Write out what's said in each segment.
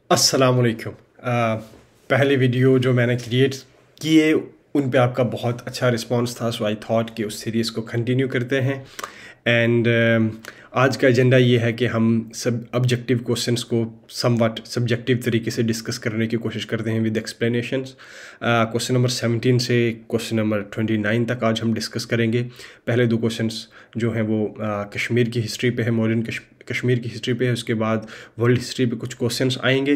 अस्सलामुअलैकुम। पहले वीडियो जो मैंने क्रिएट किए उन पे आपका बहुत अच्छा रिस्पांस था, सो आई थॉट कि उस सीरीज़ को कंटिन्यू करते हैं। एंड आज का एजेंडा ये है कि हम सब ऑब्जेक्टिव क्वेश्चंस को समवट सब्जेक्टिव तरीके से डिस्कस करने की कोशिश करते हैं विद एक्सप्लेनेशंस। क्वेश्चन नंबर 17 से क्वेश्चन नंबर 29 तक आज हम डिस्कस करेंगे। पहले दो क्वेश्चंस जो हैं वो कश्मीर की हिस्ट्री पे है, मॉडर्न कश्मीर की हिस्ट्री पे है। उसके बाद वर्ल्ड हिस्ट्री पे कुछ क्वेश्चंस आएंगे,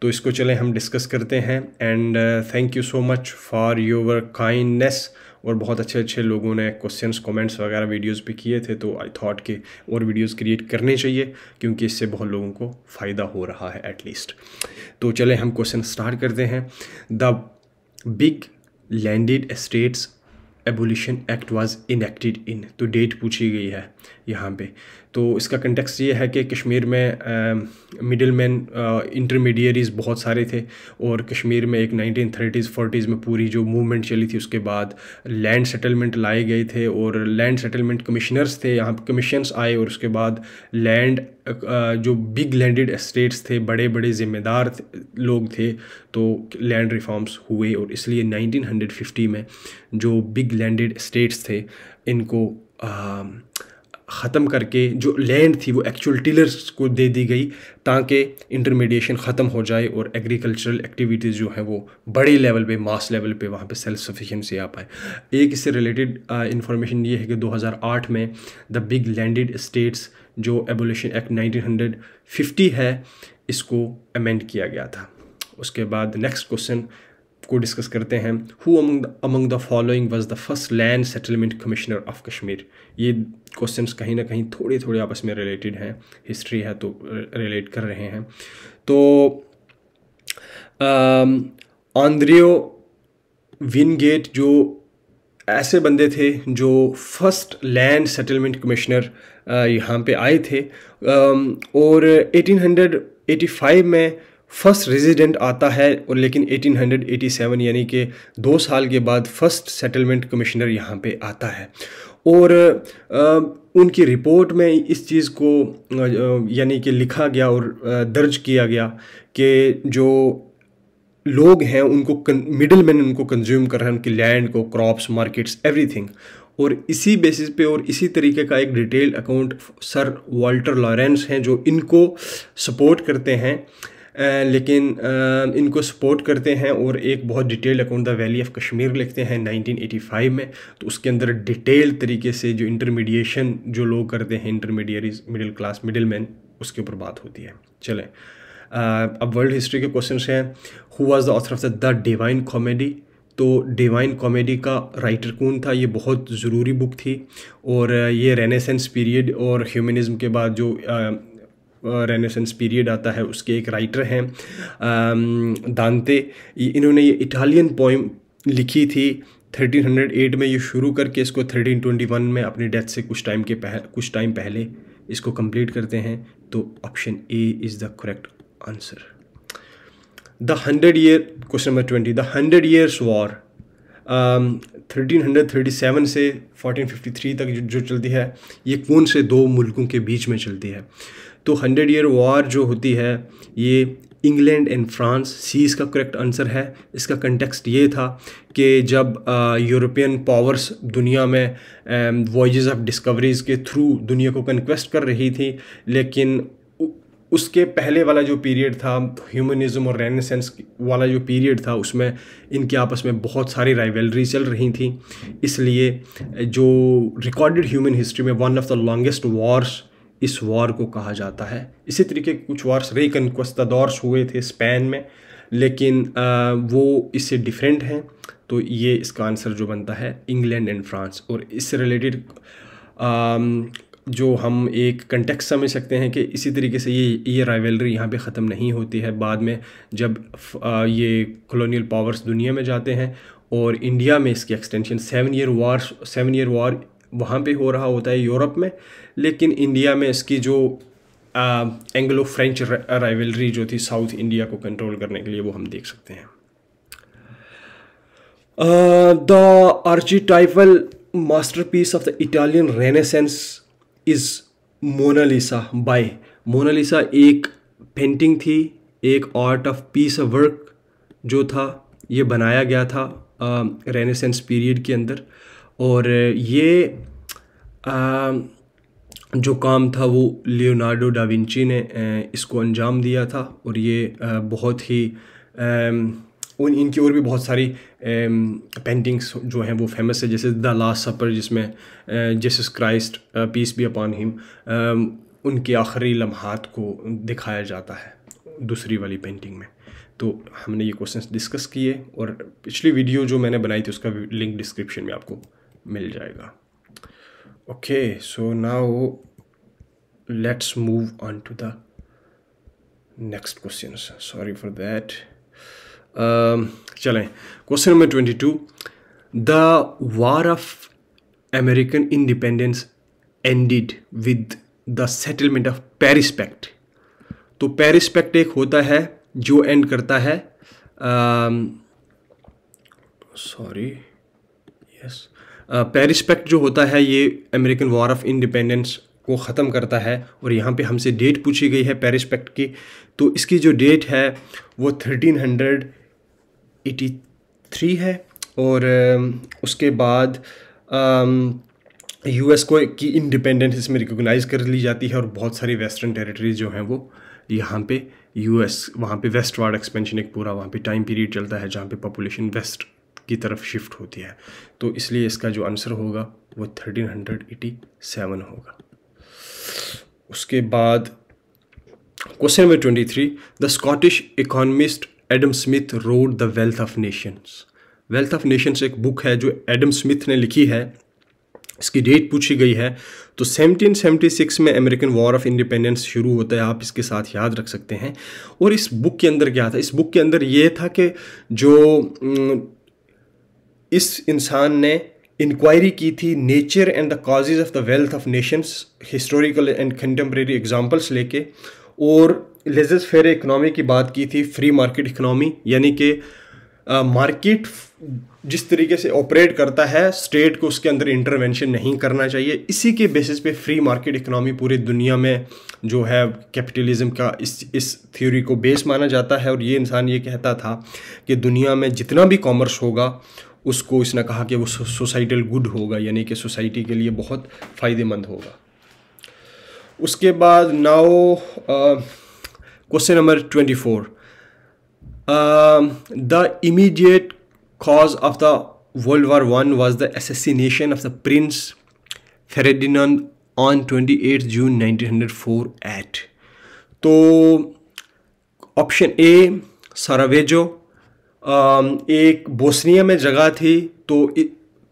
तो इसको चले हम डिस्कस करते हैं। And thank you so much for your kindness. और बहुत अच्छे अच्छे लोगों ने क्वेश्चंस कमेंट्स वगैरह वीडियोस पे किए थे, तो आई थॉट कि और वीडियोस क्रिएट करने चाहिए क्योंकि इससे बहुत लोगों को फ़ायदा हो रहा है एटलीस्ट। तो चले हम क्वेश्चन स्टार्ट करते हैं। The big landed estates abolition act was enacted इन, तो डेट पूछी गई है यहाँ पे। तो इसका कंटेक्स्ट ये है कि कश्मीर में मिडिल मैन इंटरमीडियरीज बहुत सारे थे, और कश्मीर में एक 1930s 40s में पूरी जो मूवमेंट चली थी, उसके बाद लैंड सेटलमेंट लाए गए थे और लैंड सेटलमेंट कमिश्नर्स थे, यहाँ पे कमीशंस आए, और उसके बाद लैंड जो बिग लैंडेड एस्टेट्स थे, बड़े बड़े ज़िम्मेदार लोग थे, तो लैंड रिफॉर्म्स हुए। और इसलिए 1950 में जो बिग लैंडेड एस्टेट्स थे इनको ख़त्म करके जो लैंड थी वो एक्चुअल टिलर्स को दे दी गई, ताकि इंटरमीडिएशन ख़त्म हो जाए और एग्रीकल्चरल एक्टिविटीज़ जो हैं वो बड़े लेवल पे, मास लेवल पे वहाँ पे सेल्फ सफिशिएंसी आ पाए। एक इससे रिलेटेड इंफॉर्मेशन ये है कि 2008 में द बिग लैंडेड स्टेट्स जो एबोलिशन एक्ट 1950 है, इसको अमेंड किया गया था। उसके बाद नेक्स्ट क्वेश्चन को डिस्कस करते हैं। Who among the following was the first land settlement commissioner of Kashmir. ये क्वेश्चंस कहीं ना कहीं थोड़े थोड़े आपस में रिलेटेड हैं, हिस्ट्री है तो रिलेट कर रहे हैं। तो आंद्रियो विनगेट जो ऐसे बंदे थे जो फर्स्ट लैंड सेटलमेंट कमिश्नर यहाँ पे आए थे, और 1885 में फर्स्ट रेजिडेंट आता है, और लेकिन 1887 यानी कि 2 साल के बाद फर्स्ट सेटलमेंट कमिश्नर यहाँ पे आता है। और उनकी रिपोर्ट में इस चीज़ को यानी कि लिखा गया और दर्ज किया गया कि जो लोग हैं उनको मिडिल मैन उनको कंज्यूम कर रहे हैं, उनकी लैंड को, क्रॉप्स, मार्केट्स, एवरीथिंग। और इसी बेसिस पे और इसी तरीके का एक detailed account sir Walter Lawrence हैं जो इनको सपोर्ट करते हैं, लेकिन इनको सपोर्ट करते हैं और एक बहुत detailed account the valley of Kashmir लिखते हैं 1985 में। तो उसके अंदर डिटेल्ड तरीके से जो इंटरमीडिएशन जो लोग करते हैं, intermediaries, middle class, middle man, उसके ऊपर बात होती है। चलें अब वर्ल्ड हिस्ट्री के क्वेश्चन हैं। Who was the author of the divine comedy. तो डिवाइन कॉमेडी का राइटर कौन था? ये बहुत ज़रूरी बुक थी, और ये रेनेसेंस पीरियड और ह्यूमनिज़्म के बाद जो रेनेसेंस पीरियड आता है उसके एक राइटर हैं दांते। इन्होंने ये इटालियन पोइम लिखी थी 1308 में, ये शुरू करके इसको 1321 में अपनी डेथ से कुछ टाइम पहले इसको कंप्लीट करते हैं। तो option A is the correct answer. The 100 year, question number 20, the 100 years war 1337 से 1453 तक जो चलती है, ये कौन से दो मुल्कों के बीच में चलती है? तो 100 ईयर वॉर जो होती है ये इंग्लैंड एंड फ्रांस, सी इसका करेक्ट आंसर है। इसका कंटेक्स्ट ये था कि जब यूरोपियन पावर्स दुनिया में वॉयजेस ऑफ डिस्कवरीज़ के थ्रू दुनिया को कन्क्वेस्ट कर रही थी, लेकिन उसके पहले वाला जो पीरियड था, ह्यूमनिज़्म और रेनेसेंस वाला जो पीरियड था, उसमें इनके आपस में बहुत सारी राइवलरी चल रही थी। इसलिए जो रिकॉर्डेड ह्यूमन हिस्ट्री में one of the longest Wars इस वॉर को कहा जाता है। इसी तरीके के कुछ वॉर्स रिकन्क्विस्टाडोर्स हुए थे स्पेन में, लेकिन वो इससे डिफरेंट हैं। तो ये इसका आंसर जो बनता है इंग्लैंड एंड फ्रांस। और इससे रिलेटेड जो हम एक कंटेक्स्ट समझ सकते हैं कि इसी तरीके से ये राइवलरी यहाँ पे ख़त्म नहीं होती है। बाद में जब ये कॉलोनियल पावर्स दुनिया में जाते हैं और इंडिया में इसकी एक्सटेंशन 7 ईयर वॉर वहाँ पे हो रहा होता है यूरोप में, लेकिन इंडिया में इसकी जो एंग्लो फ्रेंच राइवलरी जो थी साउथ इंडिया को कंट्रोल करने के लिए, वो हम देख सकते हैं। The archetypal masterpiece of the Italian Renaissance is Mona Lisa by. Mona Lisa एक पेंटिंग थी एक आर्ट ऑफ पीस वर्क जो था ये बनाया गया था रेनेसेंस पीरियड के अंदर। और ये जो काम था वो लियोनार्डो डा विंची ने इसको अंजाम दिया था। और ये बहुत ही इनकी और भी बहुत सारी पेंटिंग्स जो हैं वो फेमस है, जैसे द लास्ट सपर जिसमें Jesus Christ peace be upon him उनके आखिरी लम्हात को दिखाया जाता है दूसरी वाली पेंटिंग में। तो हमने ये क्वेश्चंस डिस्कस किए और पिछली वीडियो जो मैंने बनाई थी उसका लिंक डिस्क्रिप्शन में आपको मिल जाएगा। Okay, so now let's move on to the next question. Sorry for that. चलें, question number 22। The war of American independence ended with the settlement of Paris pact. तो पेरिस पैक्ट एक होता है जो एंड करता है पेरिस पैक्ट जो होता है ये अमेरिकन वॉर ऑफ इंडिपेंडेंस को ख़त्म करता है। और यहाँ पे हमसे डेट पूछी गई है पेरिस पैक्ट की, तो इसकी जो डेट है वो 1383 है। और उसके बाद यूएस की इंडिपेंडेंस इसमें रिकॉग्नाइज़ कर ली जाती है और बहुत सारी वेस्टर्न टेरिटरीज जो हैं वो यहाँ पे यूएस, वहाँ पे वेस्टवार्ड एक्सपेंशन एक पूरा वहाँ पे टाइम पीरियड चलता है जहाँ पे पॉपुलेशन वेस्ट की तरफ शिफ्ट होती है। तो इसलिए इसका जो आंसर होगा वो 1387 होगा। उसके बाद question number 23। The Scottish economist Adam Smith road the wealth of Nations. Wealth of Nations एक बुक है जो एडम स्मिथ ने लिखी है। इसकी डेट पूछी गई है तो 1776 में अमेरिकन वॉर ऑफ इंडिपेंडेंस शुरू होता है, आप इसके साथ याद रख सकते हैं। और इस बुक के अंदर क्या था? इस बुक के अंदर ये था कि जो इस इंसान ने इंक्वायरी की थी nature and the causes of the wealth of Nations, historical and contemporary examples लेके, और लेज़र फेयर इकनॉमी की बात की थी, फ्री मार्केट इकनॉमी, यानी कि मार्केट जिस तरीके से ऑपरेट करता है स्टेट को उसके अंदर इंटरवेंशन नहीं करना चाहिए। इसी के बेसिस पे फ्री मार्केट इकनॉमी पूरी दुनिया में जो है कैपिटलिज्म का इस थ्योरी को बेस माना जाता है। और ये इंसान ये कहता था कि दुनिया में जितना भी कॉमर्स होगा उसको इसने कहा कि वो सोसाइटल गुड होगा, यानी कि सोसाइटी के लिए बहुत फ़ायदेमंद होगा। उसके बाद now question number 24। The immediate cause of the World War I was the assassination of the Prince Ferdinand on 28 June 1904 at। तो ऑप्शन ए सारावेजो एक बोस्निया में जगह थी, तो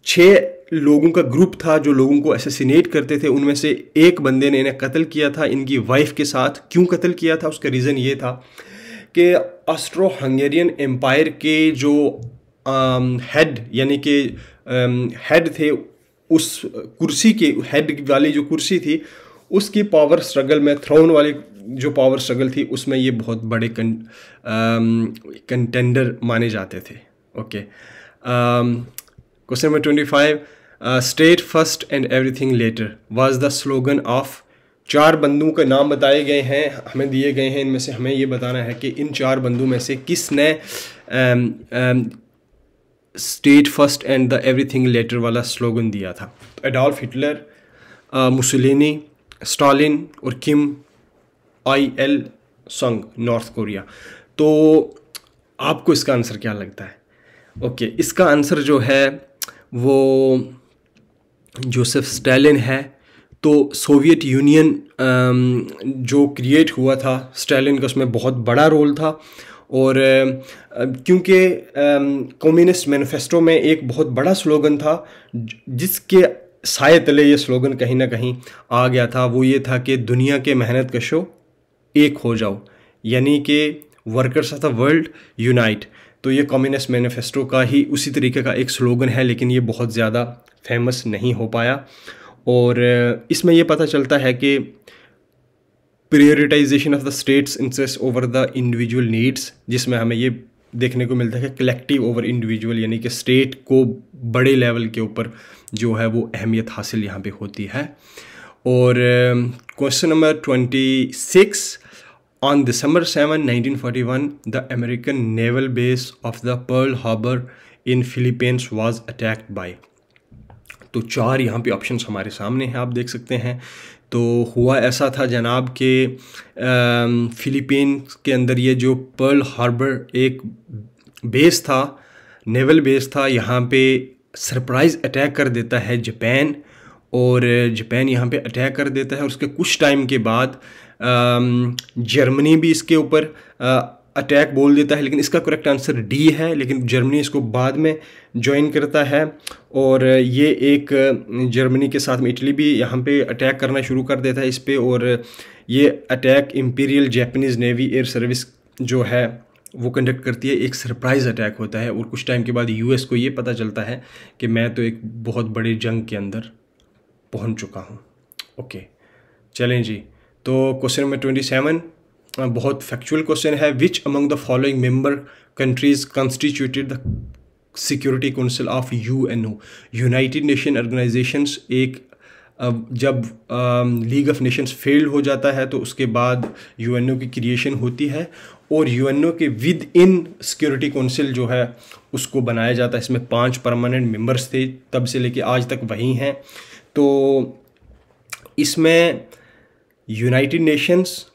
6 लोगों का ग्रुप था जो लोगों को असैसिनेट करते थे। उनमें से एक बंदे ने इन्हें कत्ल किया था इनकी वाइफ के साथ। क्यों कत्ल किया था? उसका रीज़न ये था कि ऑस्ट्रो हंगेरियन एम्पायर के जो हेड, यानी कि हेड थे, उस कुर्सी के हेड वाली जो कुर्सी थी उसकी पावर स्ट्रगल में, थ्रोन वाली जो पावर स्ट्रगल थी उसमें ये बहुत बड़े कंटेंडर माने जाते थे। Okay, question number 25। State first and everything later was the slogan of. 4 बंदों के नाम बताए गए हैं, हमें दिए गए हैं। इनमें से हमें ये बताना है कि इन 4 बंदों में से किसने state first and the everything later वाला स्लोगन दिया था। तो एडोल्फ हिटलर, मुसोलिनी, स्टालिन और Kim IL Sung, North Korea. तो आपको इसका आंसर क्या लगता है? ओके, इसका आंसर जो है वो जोसेफ स्टालिन है। तो सोवियत यूनियन जो क्रिएट हुआ था, स्टालिन का उसमें बहुत बड़ा रोल था। और क्योंकि कम्युनिस्ट मैनिफेस्टो में एक बहुत बड़ा स्लोगन था जिसके साए तले ये स्लोगन कहीं ना कहीं आ गया था, वो ये था कि दुनिया के मेहनत कशो एक हो जाओ, यानी कि workers of the world unite. तो ये कम्युनिस्ट मैनिफेस्टो का ही उसी तरीके का एक स्लोगन है, लेकिन ये बहुत ज़्यादा फेमस नहीं हो पाया। और इसमें यह पता चलता है कि prioritisation of the states interest over the individual needs, जिसमें हमें ये देखने को मिलता है कि कलेक्टिव ओवर इंडिविजुअल, यानी कि स्टेट को बड़े लेवल के ऊपर जो है वो अहमियत हासिल यहाँ पे होती है। और question number 26। On December 7, 1941, the American naval base of the Pearl Harbor in Philippines was attacked by। तो 4 यहाँ पे ऑप्शंस हमारे सामने हैं, आप देख सकते हैं। तो हुआ ऐसा था जनाब कि फ़िलीपींस के अंदर ये जो पर्ल हार्बर एक बेस था, नेवल बेस था, यहाँ पे सरप्राइज़ अटैक कर देता है जापान, और जापान यहाँ पे अटैक कर देता है। और उसके कुछ टाइम के बाद जर्मनी भी इसके ऊपर अटैक बोल देता है, लेकिन इसका करेक्ट आंसर डी है, लेकिन जर्मनी इसको बाद में ज्वाइन करता है। और ये एक जर्मनी के साथ में इटली भी यहाँ पे अटैक करना शुरू कर देता है इस पे, और ये attack imperial Japanese navy air service जो है वो कंडक्ट करती है। एक सरप्राइज़ अटैक होता है, और कुछ टाइम के बाद यूएस को ये पता चलता है कि मैं तो एक बहुत बड़े जंग के अंदर पहुँच चुका हूँ। ओके, चलें जी। तो क्वेश्चन नंबर 27 बहुत फैक्चुअल क्वेश्चन है। Which among the following member countries constituted the security council of UNO. United nation organisations एक जब लीग ऑफ नेशंस फेल हो जाता है तो उसके बाद यूएनओ की क्रिएशन होती है, और यूएनओ के विद इन सिक्योरिटी काउंसिल जो है उसको बनाया जाता है। इसमें 5 परमानेंट मेंबर्स थे, तब से लेके आज तक वही हैं। तो इसमें United Nations,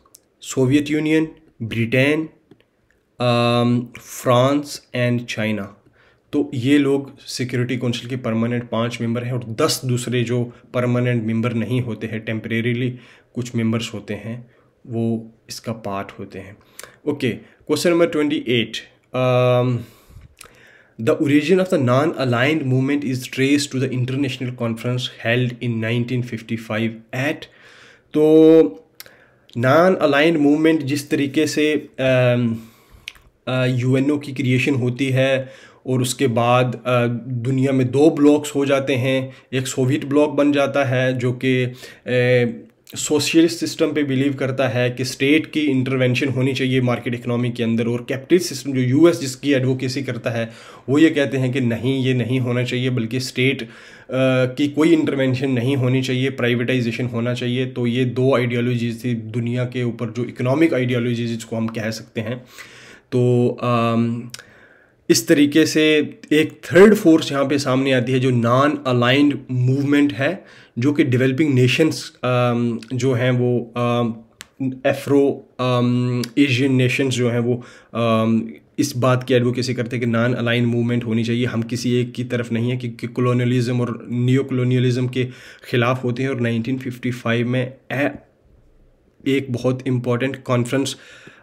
Soviet union, Britain, France and China, तो ये लोग सिक्योरिटी काउंसिल के परमानेंट 5 मेंबर हैं, और 10 दूसरे जो परमानेंट मेंबर नहीं होते हैं, टेम्परेरीली कुछ मेंबर्स होते हैं, वो इसका पार्ट होते हैं। Okay, question number 28। The origin of the non-aligned movement is traced to the international conference held in 1955 at। तो नॉन अलाइंड मूवमेंट जिस तरीके से यूएनओ की क्रिएशन होती है, और उसके बाद दुनिया में 2 ब्लॉक्स हो जाते हैं। एक सोवियत ब्लॉक बन जाता है जो कि सोशलिस्ट सिस्टम पे बिलीव करता है कि स्टेट की इंटरवेंशन होनी चाहिए मार्केट इकोनॉमी के अंदर, और कैपिटलिस्ट सिस्टम जो यूएस जिसकी एडवोकेसी करता है वो ये कहते हैं कि नहीं, ये नहीं होना चाहिए, बल्कि स्टेट की कोई इंटरवेंशन नहीं होनी चाहिए, प्राइवेटाइजेशन होना चाहिए। तो ये 2 आइडियोलॉजीज थी दुनिया के ऊपर, जो इकोनॉमिक आइडियोलॉजीज जिसको हम कह सकते हैं। तो इस तरीके से एक थर्ड फोर्स यहाँ पे सामने आती है जो नॉन अलाइंड मूवमेंट है, जो कि डेवलपिंग नेशंस जो हैं वो एफ्रो एशियन नेशंस जो हैं वो इस बात की एडवोकेसी करते हैं कि नॉन अलाइन मूवमेंट होनी चाहिए। हम किसी एक की तरफ नहीं है कि कॉलोनियलिज्म और नियो कॉलोनियलिज्म के ख़िलाफ़ होते हैं। और 1955 में एक बहुत इम्पॉर्टेंट कॉन्फ्रेंस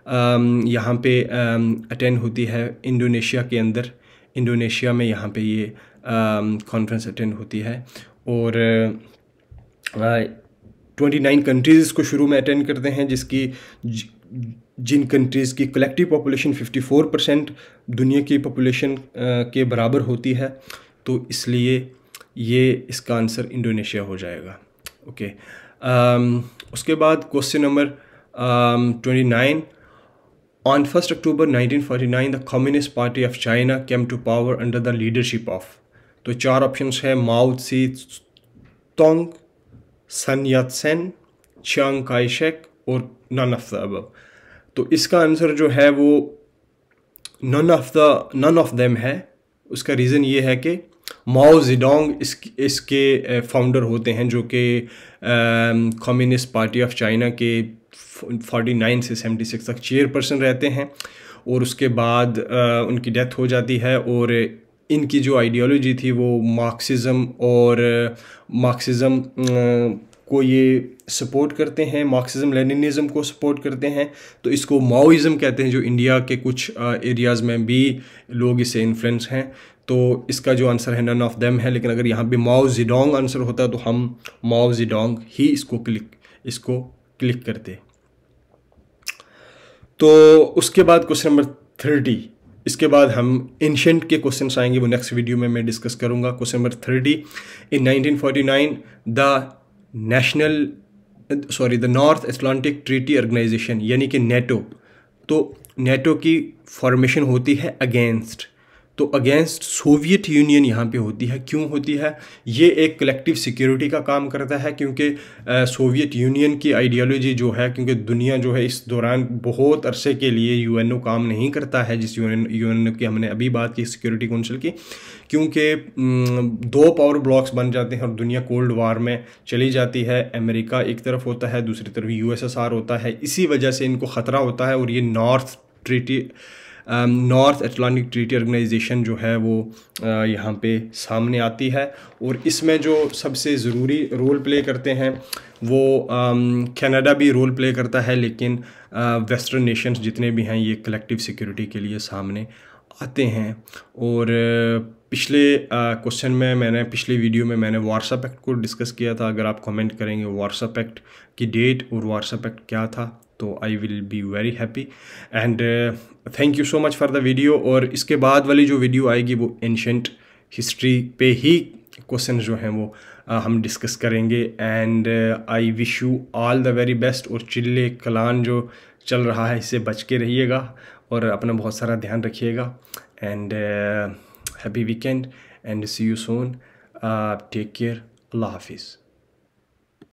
यहाँ पे अटेंड होती है इंडोनेशिया के अंदर। इंडोनेशिया में यहाँ पे ये कॉन्फ्रेंस अटेंड होती है, और 29 कंट्रीज़ इसको शुरू में अटेंड करते हैं, जिसकी जिन कंट्रीज़ की कलेक्टिव पॉपुलेशन 54% दुनिया की पॉपुलेशन के बराबर होती है। तो इसलिए ये इसका आंसर इंडोनेशिया हो जाएगा। ओके, उसके बाद question number 29। On 1st October 1949, the Communist Party of China came to power under the leadership of। तो 4 ऑप्शंस है, माओ त्से तुंग, सन यात सेन, चियांग काई शेक और नन ऑफ द अबव। तो इसका आंसर जो है वो नन ऑफ देम है। उसका रीज़न ये है कि माओ जेडोंग इसके फाउंडर होते हैं, जो कि कम्युनिस्ट पार्टी ऑफ चाइना के 49 से 76 तक चेयरपर्सन रहते हैं, और उसके बाद उनकी डेथ हो जाती है। और इनकी जो आइडियोलॉजी थी वो मार्क्सिज़म को ये सपोर्ट करते हैं, मार्क्सिज़म लेनिनिज़म को सपोर्ट करते हैं। तो इसको माओइज़म कहते हैं, जो इंडिया के कुछ एरियाज़ में भी लोग इससे इन्फ्लुएंस हैं। तो इसका जो आंसर है नन ऑफ देम है, लेकिन अगर यहाँ पे माओ जेडोंग आंसर होता तो हम माओ जेडोंग ही इसको क्लिक करते। तो उसके बाद क्वेश्चन नंबर 30। इसके बाद हम एंशिएंट के क्वेश्चन आएंगे, वो नेक्स्ट वीडियो में मैं डिस्कस करूंगा। Question number 30। In 1949 the North Atlantic Treaty Organization यानी कि नेटो, तो नेटो की फॉर्मेशन होती है अगेंस्ट। तो अगेंस्ट सोवियत यूनियन यहाँ पे होती है। क्यों होती है? ये एक कलेक्टिव सिक्योरिटी का काम करता है, क्योंकि सोवियत यूनियन की आइडियोलॉजी जो है, क्योंकि दुनिया जो है इस दौरान बहुत अरसे के लिए यूएनओ काम नहीं करता है, जिस यूएनओ की हमने अभी बात की, सिक्योरिटी काउंसिल की, क्योंकि 2 पावर ब्लॉक्स बन जाते हैं और दुनिया कोल्ड वार में चली जाती है। अमेरिका एक तरफ होता है, दूसरी तरफ यूएसएसआर होता है। इसी वजह से इनको ख़तरा होता है और ये नॉर्थ अटलांटिक ट्रीटी ऑर्गेनाइजेशन जो है वो यहाँ पे सामने आती है। और इसमें जो सबसे ज़रूरी रोल प्ले करते हैं वो कनाडा भी रोल प्ले करता है, लेकिन वेस्टर्न नेशंस जितने भी हैं ये कलेक्टिव सिक्योरिटी के लिए सामने आते हैं। और पिछले क्वेश्चन में पिछले वीडियो में मैंने वार्सा पैक्ट को डिस्कस किया था। अगर आप कमेंट करेंगे वार्सा पैक्ट की डेट और वार्सा पैक्ट क्या था, तो I will be very happy. And thank you so much for the video. और इसके बाद वाली जो वीडियो आएगी वो एंशेंट हिस्ट्री पे ही क्वेश्चन जो हैं वो हम डिस्कस करेंगे। And I wish you all the very best. और चिल्ले कलान जो चल रहा है इससे बच के रहिएगा और अपना बहुत सारा ध्यान रखिएगा। And happy weekend and see you soon. Take care. अल्लाह हाफिज़।